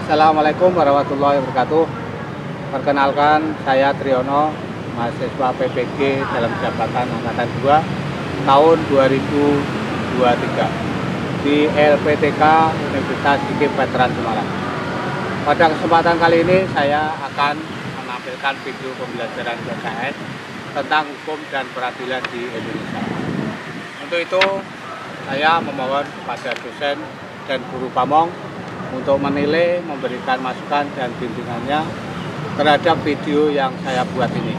Assalamualaikum warahmatullahi wabarakatuh. Perkenalkan, saya Triyono, mahasiswa PPG dalam jabatan Angkatan 2 tahun 2023 di LPTK Universitas IKIP Veteran Semarang. Pada kesempatan kali ini saya akan menampilkan video pembelajaran PKS tentang hukum dan peradilan di Indonesia. Untuk itu, saya memohon kepada dosen dan guru pamong untuk menilai, memberikan masukan dan bimbingannya terhadap video yang saya buat ini.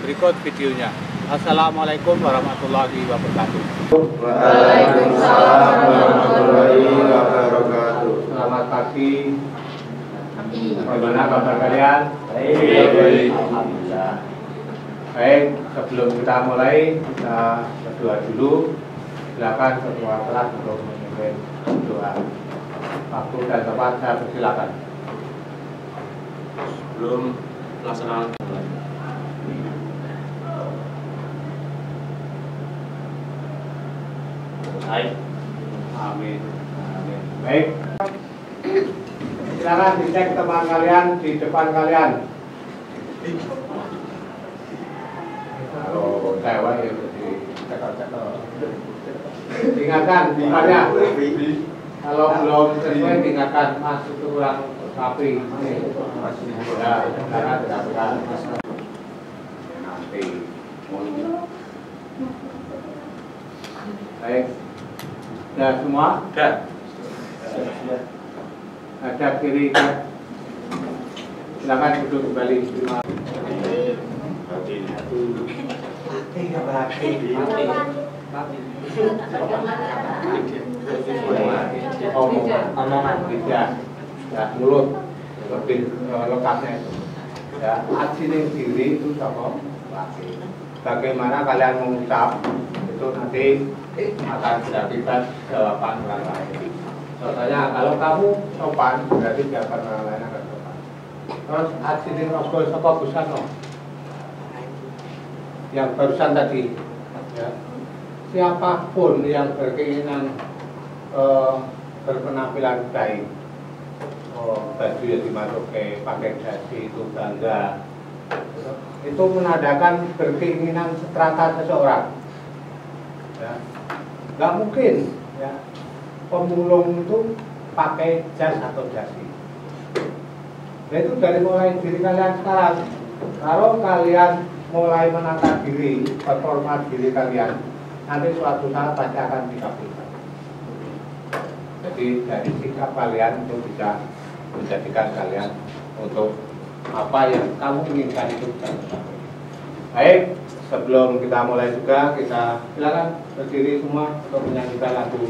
Berikut videonya. Assalamualaikum warahmatullahi wabarakatuh. Waalaikumsalam warahmatullahi wabarakatuh. Selamat pagi. Bagaimana kabar kalian? Baik. Alhamdulillah. Baik, sebelum kita mulai, kita berdoa dulu. Silakan ketua kelas untuk memimpin doa. Waktu dan tempat saya persilakan. Belum pelaksanaan. Baik. Amin. Amin. Baik. Silakan dicek teman kalian di depan kalian. Kalau cewek ya dicek-cek. Ingatkan depannya. Kalau belum sesuai diingatkan, Mas itu kurang rapi. Ya, karena tidak nanti. Baik. Sudah semua? Sudah. Ada kiri kan? Silakan duduk kembali. Terima omongan tidak ya, mulut lebih lekatnya itu ya, ajining diri itu sama bagaimana kalian mengucap itu nanti akan berakibat jawaban orang lain. Contohnya kalau kamu sopan berarti jawaban orang lain akan sopan. Terus ajining rogo saka busano yang barusan tadi ya, siapapun yang berkeinginan berpenampilan baik, baju yang dimasuki pakai dasi itu bangga, itu menandakan berkeinginan strata seseorang ya. Nggak mungkin ya pemulung itu pakai jas atau dasi. Nah, itu dari mulai diri kalian sekarang. Kalau kalian mulai menata diri, performa diri kalian, nanti suatu saat pasti akan dikabulkan. Jadi dari sikap kalian itu bisa menjadikan kalian untuk apa yang kamu inginkan itu bisa tercapai. Baik, sebelum kita mulai juga, kita silakan berdiri semua untuk menyanyikan lagu.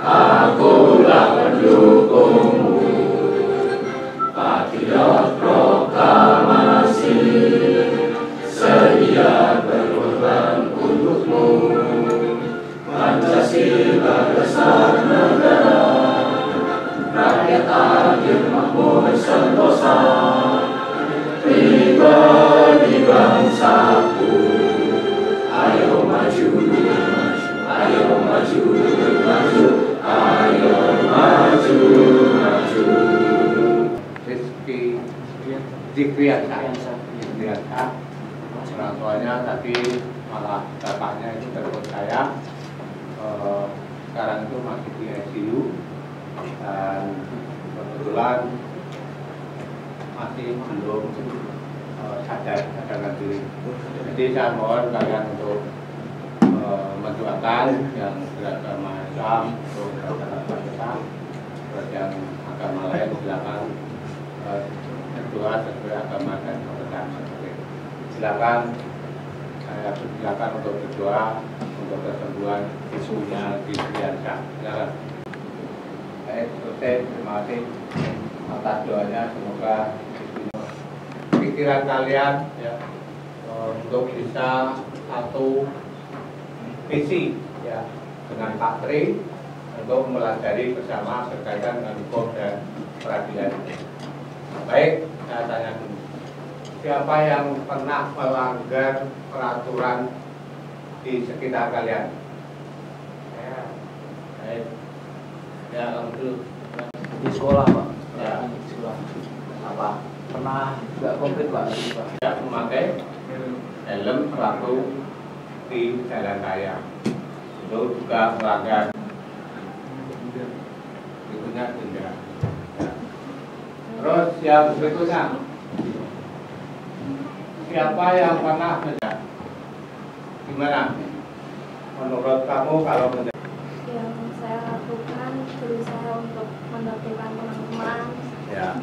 Akulah pendukungmu, patriot proklamasi, sedia berkorban untukmu. Pancasila besar negara, rakyat adil makmur sentosa, pribadi bangsaku. Ayo maju, ayo maju, maju. Ayo maju, maju. Rizky Zikriansa. Orang tuanya tadi malah bapaknya itu telepon saya. Sekarang itu masih di ICU dan kebetulan masih belum sadarkan diri. Jadi saya mohon kalian untuk mendoakan yang beragama Islam untuk beragama Islam, terus yang agama lain silakan berdoa sesuai agama dan kepercayaan masing-masing. Silakan saya silakan untuk berdoa untuk kesembuhan ibunya Zikriansa. Silakan. Baik, selesai. Terima kasih atas doanya. Semoga pikiran kalian ya untuk bisa satu visi ya dengan Pak Tri untuk mempelajari bersama berkaitan dengan hukum dan peradilan. Baik, saya tanya dulu. Siapa yang pernah melanggar peraturan di sekitar kalian? Baik. Ya, kamu dulu. Di sekolah, Pak. Ya. Di sekolah. Apa? Pernah nggak komplit, Pak. Tidak memakai helm waktu di jalan raya. Itu juga melanggar. Berikutnya denda. Ya. Terus yang berikutnya, siapa yang pernah menjaga? Gimana? Menurut kamu kalau menjaga? Yang saya lakukan berusaha untuk menertibkan teman-teman. Ya.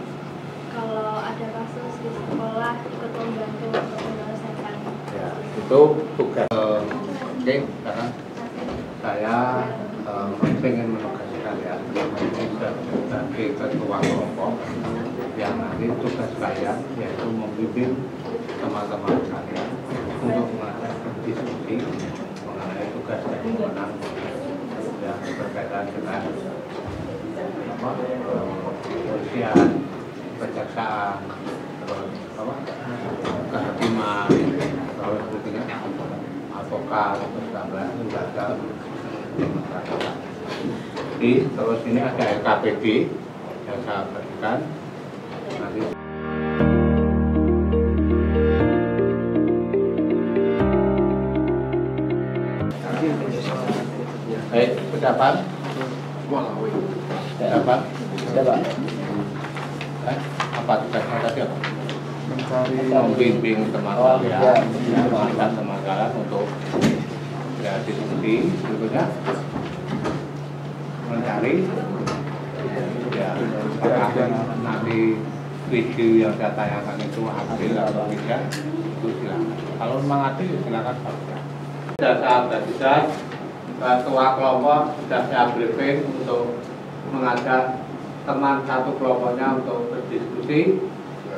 Kalau ada kasus di sekolah, ikut membantu untuk menyelesaikan. Ya, itu tugas. Oke, sekarang saya ingin menugasi kalian sebagai ketua kelompok yang nanti tugas kalian yaitu membimbing teman-teman kalian untuk mengadakan diskusi mengenai tugas dan kewenangan yang berkaitan dengan kepolisian, kejaksaan, terus kehakiman, terus berikutnya advokat, terus lembaga. Jadi terus ini ada LKPD yang saya berikan nanti. Baik, pendapat? Pendapat? Pak. Apa tugasnya tadi apa? Mencari Membimbing teman kalian, ya. mengajak teman kalian untuk ya diskusi, berikutnya mencari ya apakah nanti video yang saya tayangkan itu adil atau tidak, itu silakan. Kalau memang adil silakan saja. Sudah saya bisa ketua kelompok sudah saya briefing untuk mengajak teman satu kelompoknya untuk berdiskusi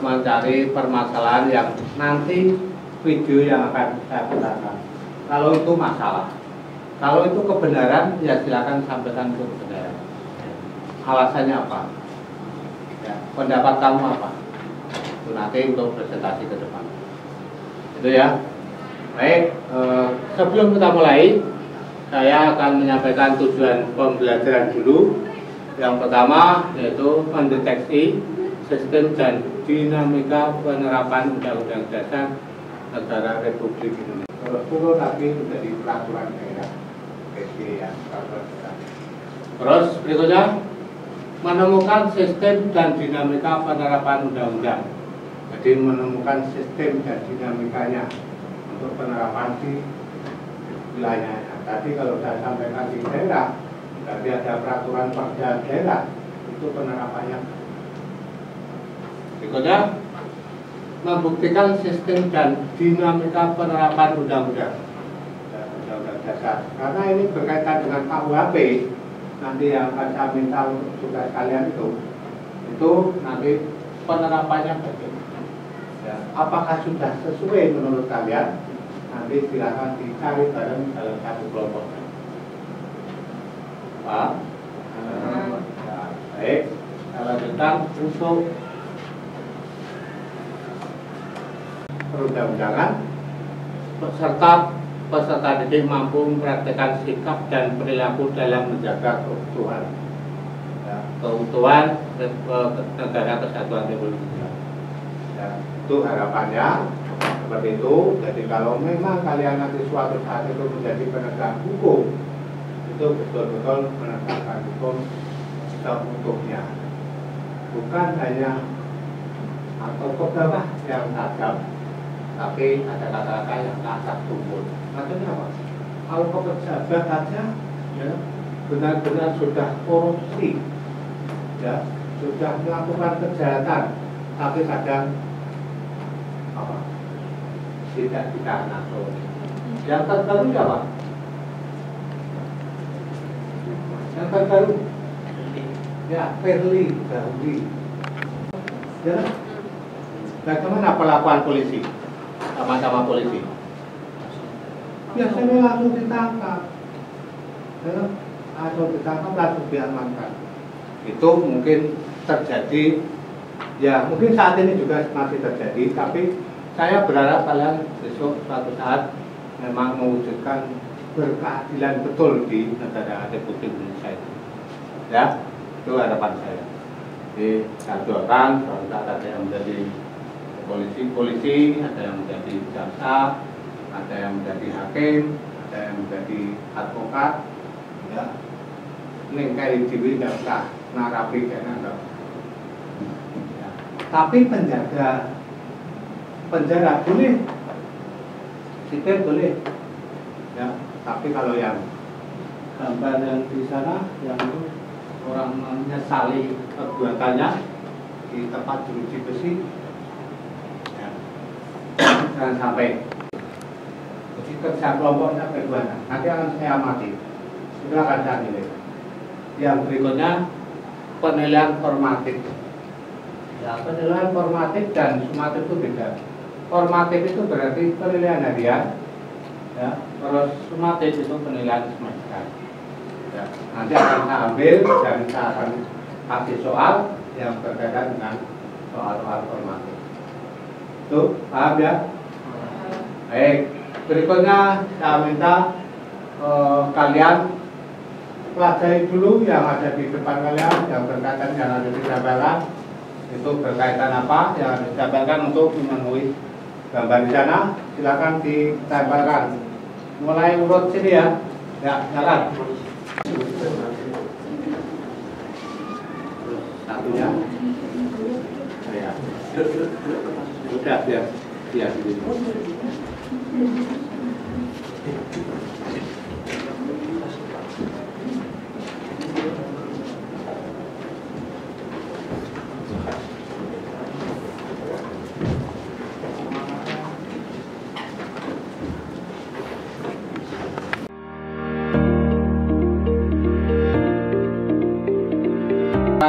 mencari permasalahan yang nanti video yang akan saya putarkan. Kalau itu masalah, kalau itu kebenaran ya silakan sampaikan itu kebenaran. Alasannya apa? Ya, pendapat kamu apa? Itu nanti untuk presentasi ke depan. Itu ya. Baik, sebelum kita mulai, saya akan menyampaikan tujuan pembelajaran dulu. Yang pertama yaitu mendeteksi sistem dan dinamika penerapan Undang-Undang Dasar Negara Republik Indonesia. Terus tapi menjadi peraturan daerah. Ya, terus berikutnya menemukan sistem dan dinamika penerapan undang-undang. Jadi menemukan sistem dan dinamikanya untuk penerapan di wilayahnya. Tadi kalau saya sampaikan di daerah, berarti ada peraturan perda daerah, itu penerapannya. Berikutnya membuktikan sistem dan dinamika penerapan undang-undang dasar. Karena ini berkaitan dengan KUHP, nanti yang akan saya minta untuk tugas kalian itu nanti penerapannya bagaimana. Ya, apakah sudah sesuai menurut kalian? Nanti silakan dicari bareng dalam satu kelompok. Pak, ya, baik. Saya lanjutkan untuk perundang-undangan peserta didik mampu mempraktikkan sikap dan perilaku dalam menjaga keutuhan negara kesatuan Republik Indonesia. Ya, itu harapannya seperti itu. Jadi kalau memang kalian nanti suatu saat itu menjadi penegak hukum, itu betul-betul menegakkan hukum seutuhnya, bukan hanya atau ke bawah yang tajam, tapi ada kata-kata yang kasar tumpul. Maksudnya apa? Kalau ke pejabat saja, ya benar-benar sudah korupsi, ya sudah melakukan kejahatan, tapi kadang apa? Tidak ditahan. Yang terbaru apa? Yang terbaru, ya Firly Bahuri. Ya, bagaimana perlakuan polisi? Sama-sama polisi. Biasanya langsung ditangkap. langsung ditangkap, langsung diamankan. Itu mungkin terjadi, ya mungkin saat ini juga masih terjadi, tapi saya berharap kalian besok suatu saat memang mewujudkan berkeadilan betul di negara Republik Indonesia itu. Ya, itu harapan saya. Jadi saya doakan suatu saat ada yang menjadi polisi, ada yang menjadi jaksa, ada yang menjadi hakim, ada yang menjadi advokat, ya. Ini kayak di nggak usah narapi kayaknya enggak. Ya. Tapi penjara boleh, sipir boleh, ya. Tapi kalau yang gambar yang di sana, yang itu orang menyesali perbuatannya di tempat jeruji besi, ya. Jangan sampai. Jadi kerja kelompoknya bagaimana? Nanti akan saya amati. Itu akan saya nilai. Yang berikutnya penilaian formatif. Ya, penilaian formatif dan sumatif itu beda. Formatif itu berarti penilaian harian, ya. Terus sumatif itu penilaian semester. Ya. Nanti akan saya ambil dan saya akan kasih soal yang berkaitan dengan soal-soal formatif. Itu paham ya? Baik. Berikutnya saya minta kalian pelajari dulu yang ada di depan kalian, yang berkaitan yang ada di gambaran. Itu berkaitan apa yang harus ditambahkan untuk memenuhi gambar di sana. Silakan ditambahkan. Mulai urut sini ya. Ya, jalan. Satunya. Ya. Sudah biar dia sendiri.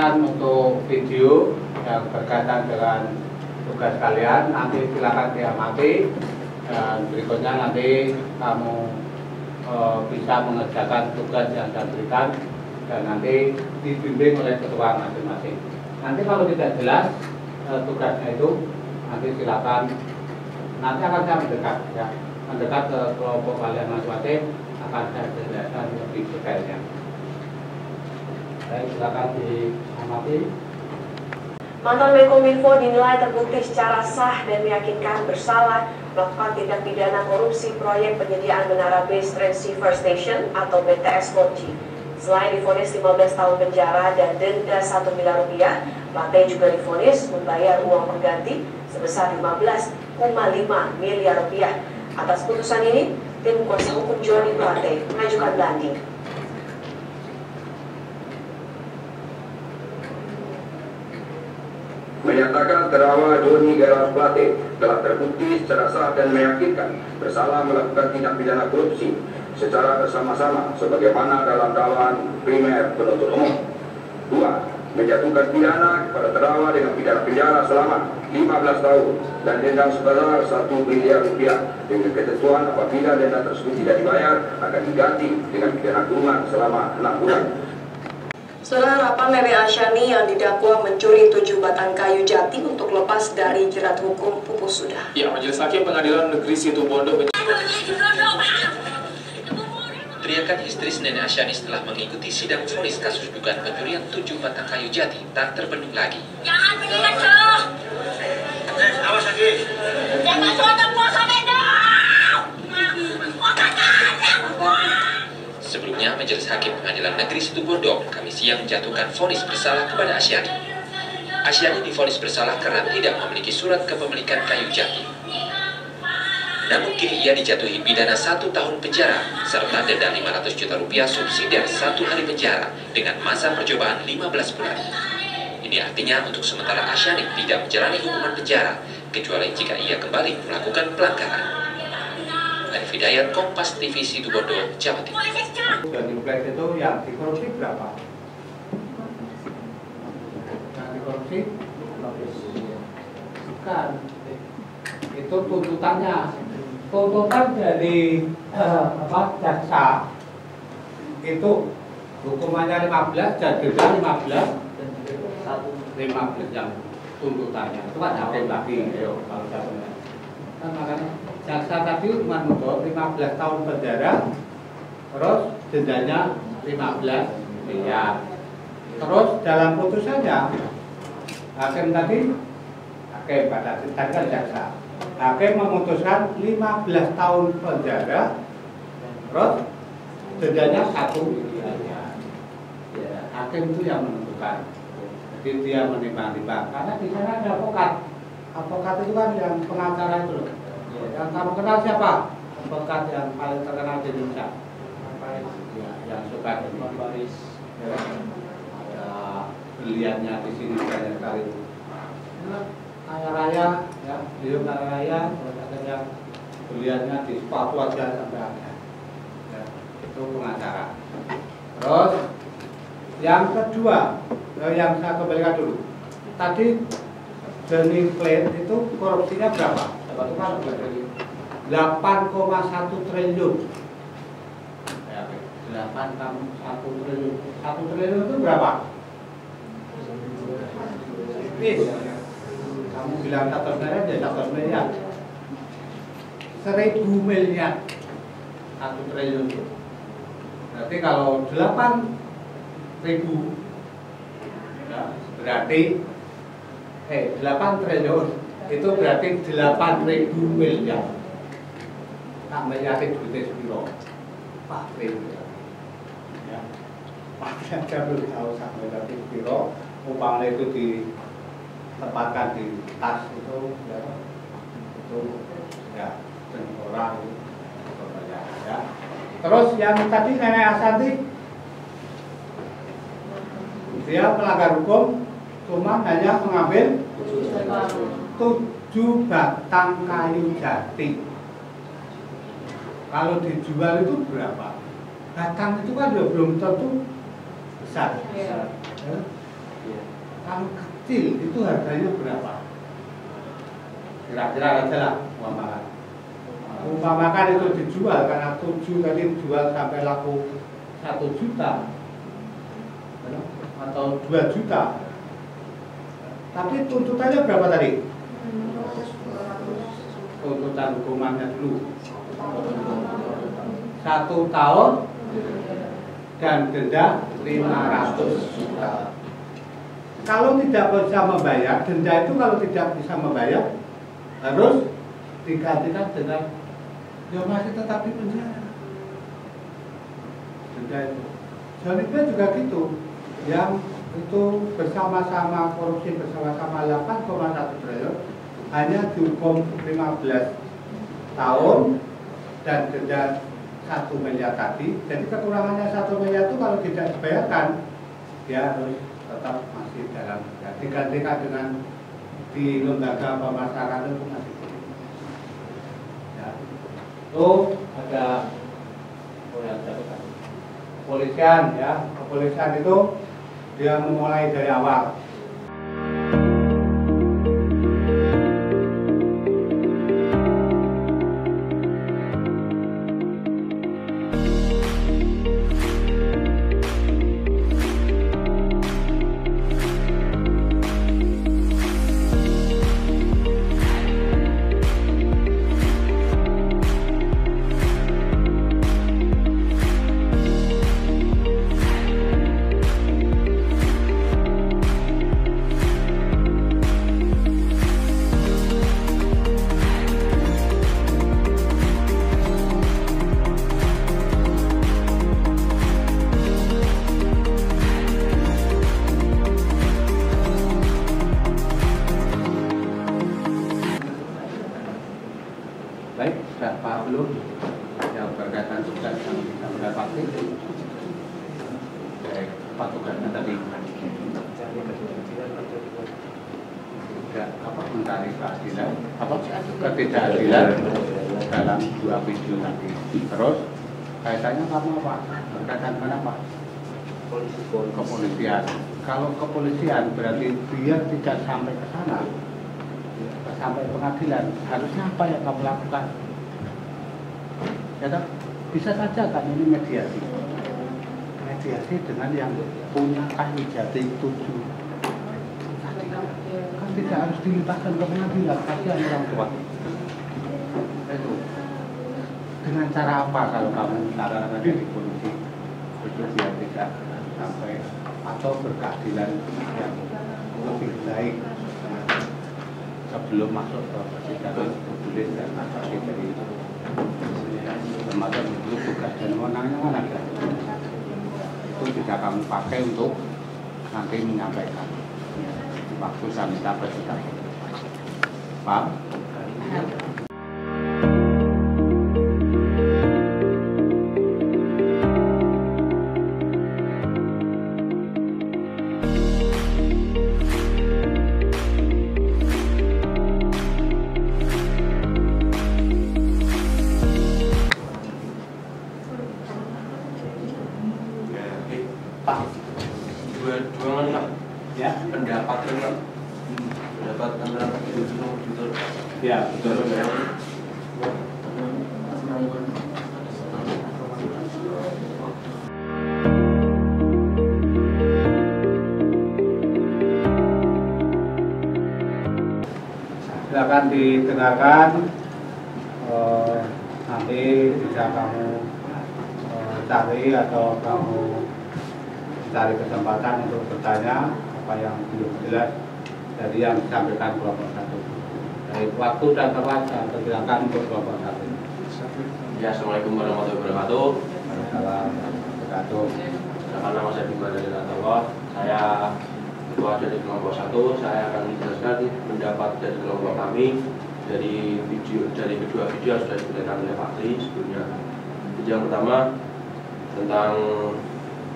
Untuk video yang berkaitan dengan tugas kalian nanti silakan diamati, dan berikutnya nanti kamu bisa mengerjakan tugas yang saya berikan dan nanti dibimbing oleh ketua masing-masing. Nanti kalau tidak jelas tugasnya itu nanti silakan, nanti akan saya mendekat ya, mendekat ke kelompok kalian masing-masing, akan saya jelaskan lebih detailnya. Baik, silakan diamati. Mantan Menkominfo dinilai terbukti secara sah dan meyakinkan bersalah melakukan tindak pidana korupsi proyek penyediaan menara base transceiver station atau BTS 4G. Selain divonis 15 tahun penjara dan denda 1 miliar rupiah, Plate juga divonis membayar uang pengganti sebesar 15,5 miliar rupiah. Atas putusan ini, tim kuasa hukum Joni Plate mengajukan banding. Menyatakan terdakwa Joni Gerard Plate telah terbukti secara sah dan meyakinkan bersalah melakukan tindak pidana korupsi secara bersama-sama sebagaimana dalam dakwaan primer penuntut umum. 2. Menjatuhkan pidana kepada terdakwa dengan pidana penjara selama 15 tahun dan denda sebesar 1 miliar rupiah dengan ketentuan apabila denda tersebut tidak dibayar akan diganti dengan pidana kurungan selama 6 bulan. Saudara Rapan Nenek Asyani yang didakwa mencuri 7 batang kayu jati untuk lepas dari jerat hukum pupus sudah. Ya, Majelis Hakim Pengadilan Negeri Situbondo teriakan histeris Nenek Asyani setelah mengikuti sidang vonis kasus dugaan pencurian 7 batang kayu jati tak terbendung lagi. Jangan meninggal, Cok! Awas lagi! Jangan suatu puasa Sebelumnya, Majelis Hakim Pengadilan Negeri Situbondo kami siang menjatuhkan vonis bersalah kepada Asyani. Asyani divonis bersalah karena tidak memiliki surat kepemilikan kayu jati. Namun kini ia dijatuhi pidana 1 tahun penjara serta denda 500 juta rupiah subsidi 1 hari penjara dengan masa percobaan 15 bulan. Ini artinya untuk sementara Asyani tidak menjalani hukuman penjara kecuali jika ia kembali melakukan pelanggaran. Arif Hidayat, Kompas TV Situbondo, Jawa Timur. Dan impleks itu yang dikorupsi berapa? Yang dikorupsi? Bukan. Itu tuntutannya. Tuntutan dari jaksa itu hukumannya 15 dan denda 15 yang tuntutannya itu kan hakim lagi. Ayo kalau saya benar kan makanya jaksa tadi menuntut 15 tahun penjara terus dendanya 15 miliar. Terus dalam putusannya hakim tadi pada tanggal jaksa hakim memutuskan 15 tahun penjara terus dendanya 1 miliar. Ya, hakim itu yang menentukan. Jadi dia menimbang-nimbang karena di sana ada advokat. Advokat itu kan yang pengacara itu loh. Yang kamu kenal siapa? Advokat yang paling terkenal di Indonesia. Ya, yang suka Baris. Ya, ada beliannya di sini banyak sekali. Kaya raya, ya, beliau kaya raya, ada yang beliannya di sepatu aja sampai ada. Ya, itu pengacara. Terus yang kedua, yang saya kembalikan dulu. Tadi Johnny Plate itu korupsinya berapa? 8,1 triliun. 8,1 triliun. 1 triliun itu berapa? Kamu bilang 100 miliar, ya 100 miliar. 1.000 miliar. 1 triliun itu. Berarti kalau 8.000 ya, berarti 8 triliun itu berarti 8.000 miliar. Tak miliarin duitnya sepiro. Pak triliun. Ya. Pak saja belum tahu sampai berarti sepiro. Umpamanya itu ditempatkan di tas itu ya orang itu ya. Terus yang tadi Nenek Asanti dia melanggar hukum cuma hanya mengambil 7 batang kayu jati. Kalau dijual itu berapa? Batang itu kan belum tentu besar. Kalau kecil itu harganya berapa? Kira-kira aja lah umpamakan itu dijual karena 7 tadi dijual sampai laku 1 juta atau 2 juta. Tapi tuntutannya berapa tadi? Tuntutan hukumannya dulu 1 tahun dan denda 500 juta. Kalau tidak bisa membayar, denda itu kalau tidak bisa membayar harus digantikan dengan ya masih tetap di penjara. Denda itu. Selanjutnya juga gitu, yang itu bersama-sama korupsi bersama-sama 8,1 triliun hanya dihukum 15 tahun dan denda 1 miliar tadi. Jadi kekurangannya 1 miliar itu kalau tidak dibayarkan dia harus tetap masih dalam ya, digantikan dengan di lembaga pemasaran itu masih ya. Ada kepolisian ya, kepolisian itu dia memulai dari awal. belum yang berkaitan juga yang kita mendapati baik patokannya tadi tidak mencari keadilan ketidakadilan dalam dua video tadi. Terus kaitannya sama apa? Berkaitan dengan apa? Kepolisian. Kalau kepolisian berarti dia tidak sampai ke sana, sampai pengadilan. Harusnya apa yang kamu lakukan? Ya kan? Bisa saja kan ini mediasi. mediasi dengan yang punya kayu jati 7 kan tidak harus dilimpahkan ke pengadilan, kasihan orang tua. Itu dengan cara apa kalau kamu sarankan dari polisi biar tidak sampai atau berkeadilan yang lebih baik sebelum masuk ke persidangan tertulis dan asasi dari semacam itu tugas dan wewenangnya mana itu bisa kamu pakai untuk nanti menyampaikan waktu saya minta persidangan. Paham? Dua kan Ya, pendapat kan pendapat antara jujur ya betul. Silakan didengarkan, nanti bisa kamu cari atau kamu cari kesempatan untuk bertanya apa yang belum jelas dari yang disampaikan kelompok 1. Dari waktu dan tempat saya persilakan untuk kelompok 1. Ya, assalamualaikum warahmatullahi wabarakatuh. Waalaikumsalam warahmatullahi wabarakatuh. Nama saya Bima dari Ratangga. Saya ketua dari kelompok 1. Saya akan menjelaskan pendapat dari kelompok kami dari kedua video yang sudah diberikan oleh Pak Tri sebelumnya. Video yang pertama tentang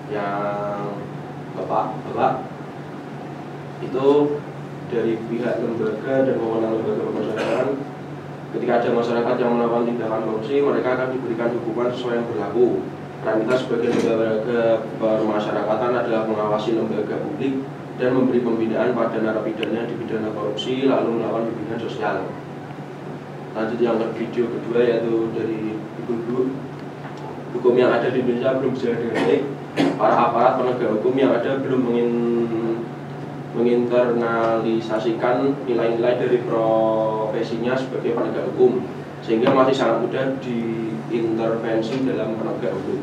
yang Bapak itu dari pihak lembaga dan wewenang lembaga pemasyarakatan. Ketika ada masyarakat yang melakukan tindakan korupsi, mereka akan diberikan hukuman sesuai yang berlaku. Peran kita sebagai lembaga pemasyarakatan adalah mengawasi lembaga publik dan memberi pembinaan pada narapidana di pidana korupsi, lalu melakukan pembinaan sosial. Lanjut yang ke video kedua yaitu dari ibu-ibu. Hukum yang ada di Indonesia belum berjalan dengan baik. Para aparat penegak hukum yang ada belum menginternalisasikan nilai-nilai dari profesinya sebagai penegak hukum, sehingga masih sangat mudah diintervensi dalam penegak hukum.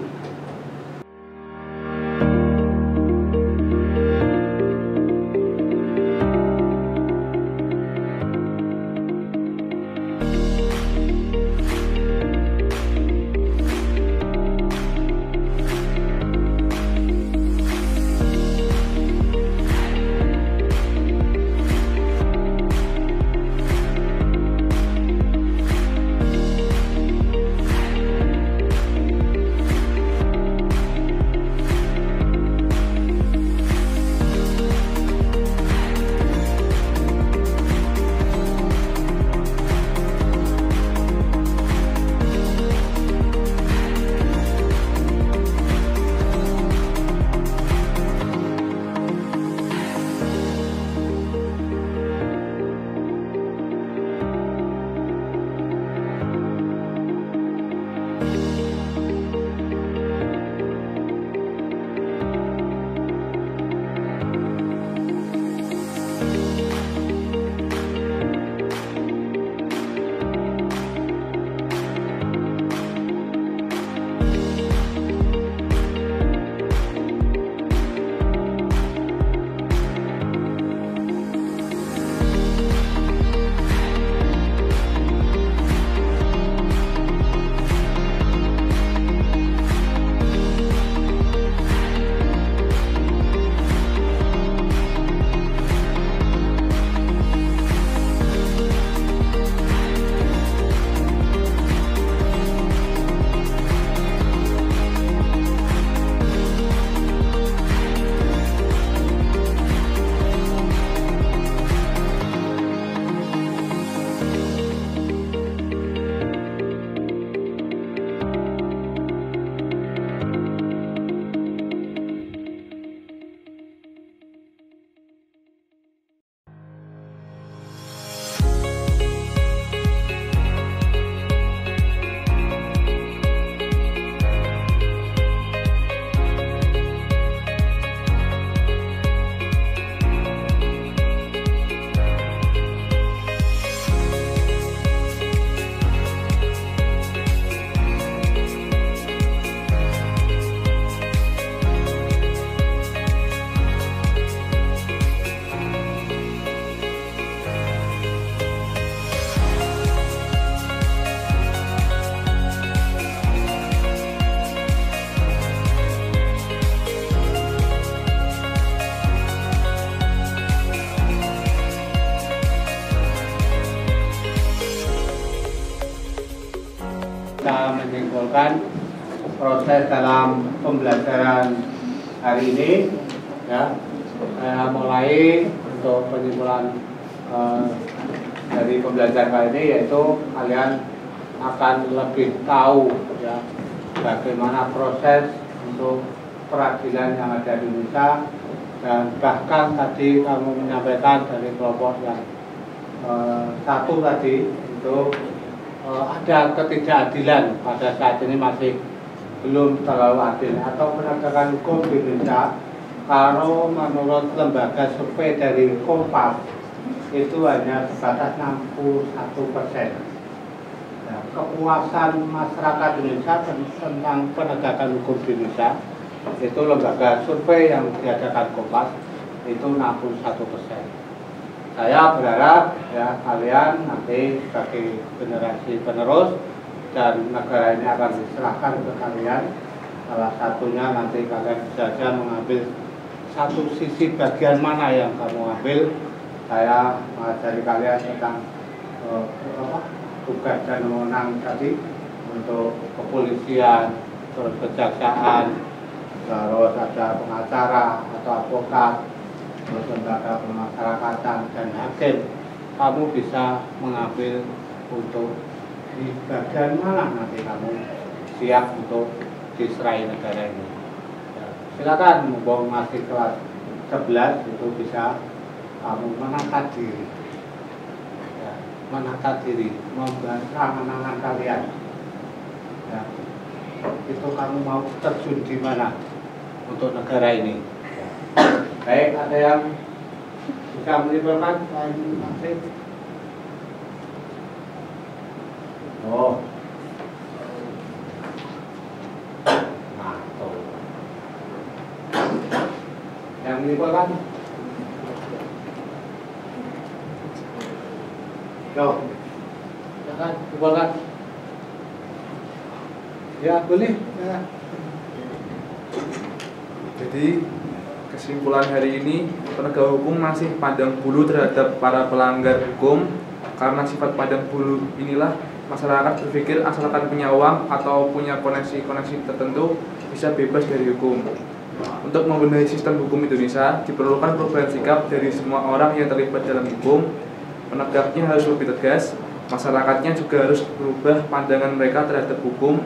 bisa menyimpulkan proses dalam pembelajaran hari ini, ya. Saya mulai untuk penyimpulan dari pembelajaran kali ini, yaitu kalian akan lebih tahu, ya, bagaimana proses untuk peradilan yang ada di Indonesia, dan bahkan tadi kamu menyampaikan dari kelompok yang satu tadi itu ada ketidakadilan pada saat ini masih belum terlalu adil, atau penegakan hukum di Indonesia kalau menurut lembaga survei dari Kompas itu hanya sebatas 61%. Nah, kepuasan masyarakat Indonesia tentang penegakan hukum di Indonesia itu lembaga survei yang diadakan Kompas itu 61%. Saya berharap, ya, kalian nanti sebagai generasi penerus dan negara ini akan diserahkan ke kalian. Salah satunya nanti kalian bisa saja mengambil satu sisi bagian mana yang kamu ambil. Saya mengajari kalian tentang tugas dan wewenang tadi untuk kepolisian, terus kejaksaan, terus ada pengacara atau advokat, terus lembaga pemasyarakatan dan hakim. Kamu bisa mengambil untuk di bagian mana nanti kamu siap untuk diserahi negara ini. Ya, silakan, mumpung masih kelas 11 itu bisa kamu menata diri, ya, menata diri, membaca menangan kalian. Ya, itu kamu mau terjun di mana untuk negara ini. Ya. Baik, ada yang bisa menyimpulkan? Oh, nah, tuh. Yang menyimpulkan? Yo, silakan menyimpulkan. Ya, boleh. Ya. Jadi kesimpulan hari ini, penegak hukum masih pandang bulu terhadap para pelanggar hukum. Karena sifat pandang bulu inilah, masyarakat berpikir asalkan punya uang atau punya koneksi-koneksi tertentu bisa bebas dari hukum. Untuk membenahi sistem hukum Indonesia diperlukan perubahan sikap dari semua orang yang terlibat dalam hukum. Penegaknya harus lebih tegas, masyarakatnya juga harus berubah pandangan mereka terhadap hukum.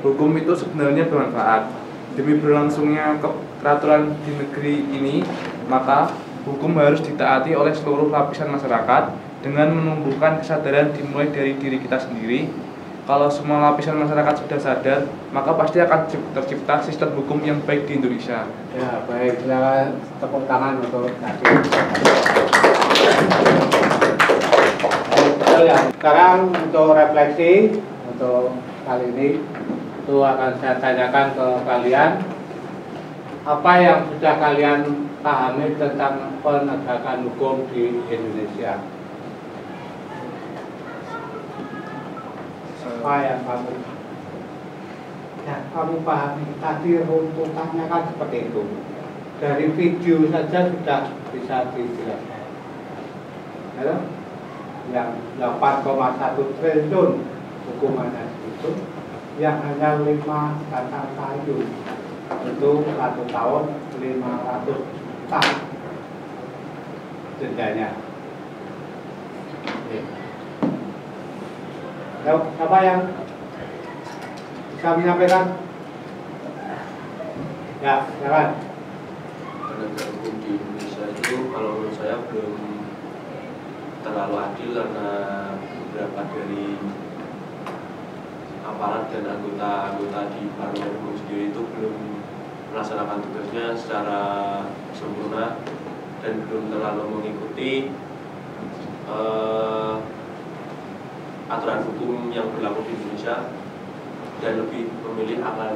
Hukum itu sebenarnya bermanfaat. Demi berlangsungnya peraturan di negeri ini, maka hukum harus ditaati oleh seluruh lapisan masyarakat dengan menumbuhkan kesadaran dimulai dari diri kita sendiri. Kalau semua lapisan masyarakat sudah sadar, maka pasti akan tercipta sistem hukum yang baik di Indonesia. Ya, baik, silakan tepuk tangan untuk tadi. Ya, sekarang untuk refleksi untuk kali ini itu akan saya tanyakan ke kalian, apa yang sudah kalian pahami tentang penegakan hukum di Indonesia? Apa yang kamu pahami? Tadi runtutannya kan seperti itu. Dari video saja sudah bisa dijelaskan. Halo? Yang 8,1 triliun hukumannya itu, yang hanya 5 batang kayu itu 1 tahun 500 juta dendanya. Siapa yang bisa menyampaikan? Ya, silakan. Penegak hukum di Indonesia itu kalau menurut saya belum terlalu adil, karena beberapa dari aparat dan anggota di parlemen hukum sendiri itu belum melaksanakan tugasnya secara sempurna dan belum terlalu mengikuti aturan hukum yang berlaku di Indonesia, dan lebih memilih akan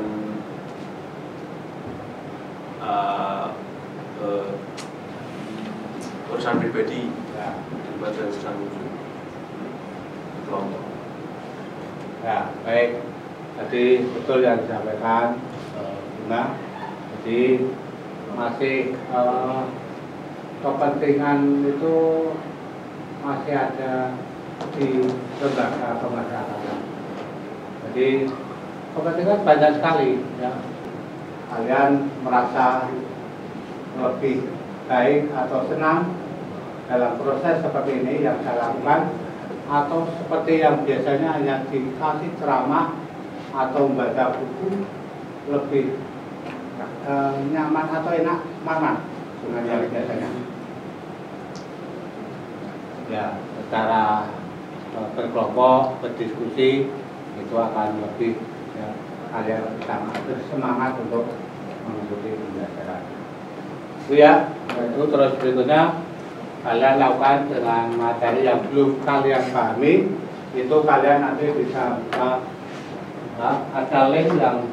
urusan pribadi daripada urusan kelompok. Ya, baik. Tadi betul yang disampaikan Bima. Jadi masih kepentingan itu masih ada di lembaga pemasyarakatan. Jadi kepentingan banyak sekali ya. Kalian merasa lebih baik atau senang dalam proses seperti ini yang saya lakukan, atau seperti yang biasanya hanya dikasih ceramah atau membaca buku, lebih nyaman atau enak mana dengan yang biasanya? Ya, secara berkelompok, berdiskusi itu akan lebih ya, kalian sama bersemangat untuk mengikuti pembelajaran. Itu ya, itu terus berikutnya kalian lakukan dengan materi yang belum kalian pahami, itu kalian nanti bisa ada link yang,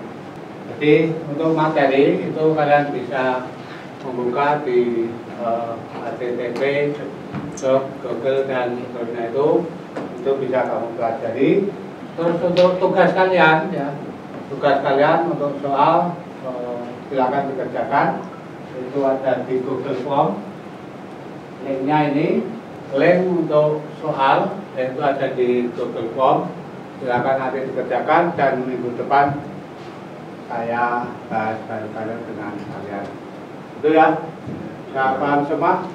jadi untuk materi itu kalian bisa membuka di http Google dan seterusnya itu bisa kamu pelajari. Terus untuk tugas kalian ya, tugas kalian untuk soal silakan dikerjakan, itu ada di Google Form. Linknya ini, link untuk soal itu ada di Google Form. Silakan nanti dikerjakan dan minggu depan saya bahas bareng-bareng dengan kalian. Itu ya, saya paham semua.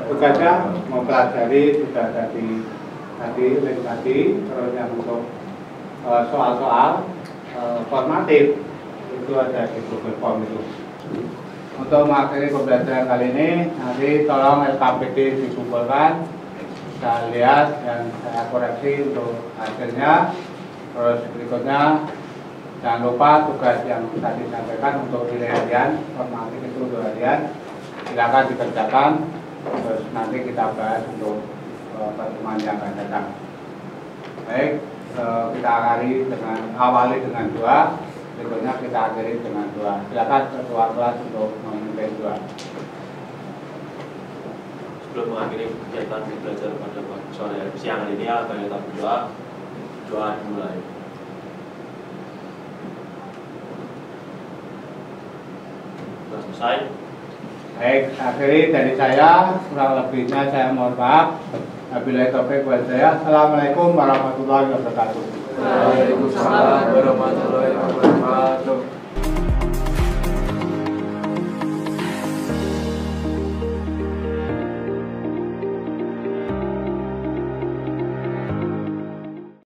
Tugasnya mempelajari sudah ada di tadi link tadi. Terus yang untuk soal-soal formatif itu ada di Google Form itu. Untuk materi pembelajaran kali ini nanti tolong LKPD dikumpulkan, saya lihat dan saya koreksi untuk hasilnya. Terus berikutnya jangan lupa tugas yang tadi disampaikan untuk nilai harian, formatif itu untuk harian, silakan dikerjakan. Terus nanti kita bahas untuk pertemuan yang akan datang. Baik, kita awali dengan doa. Berikutnya kita akhiri dengan doa. Silakan ketua kelas untuk memimpin doa. Sebelum mengakhiri kegiatan belajar pada sore siang hari ini, akan kita berdoa. Doa dimulai. Sudah selesai. Baik, akhiri dari saya, kurang lebihnya saya mohon maaf. Wabillahi taufiq wal hidayah. Assalamualaikum warahmatullahi wabarakatuh. Waalaikumsalam warahmatullahi wabarakatuh.